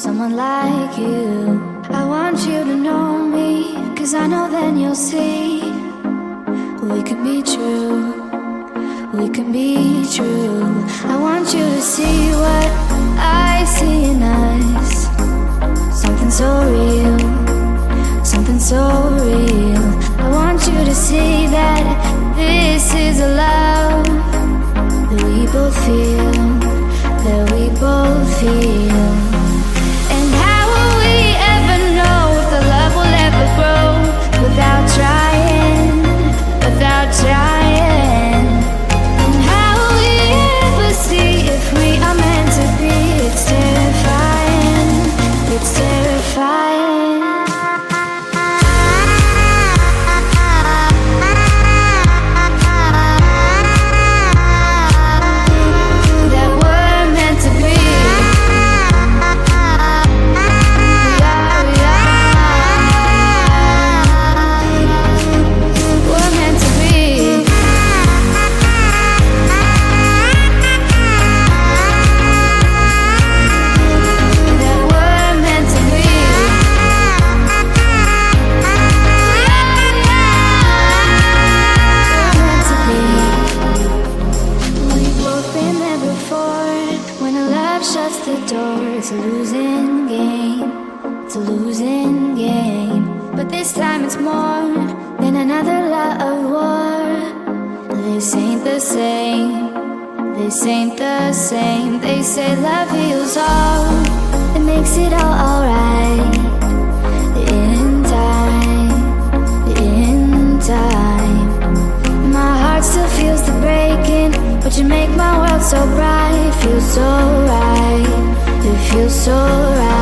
someone like you. I want you to know me, 'cause I know then you'll see we can be true, we can be true. I want you to see what I see in us, something so real, something so real. I want you to see that this is a love that we both feel, that we both feel. And how will we ever know if the love will ever grow without trying, without trying? And how will we ever see if we are meant to be? It's terrifying, it's terrifying. It's a losing game, it's a losing game. But this time it's more than another lot of war. This ain't the same, this ain't the same. They say love heals all, it makes it all alright. In time, in time. My heart still feels the breaking, but you make my world so bright. Feels so right, it feels so right.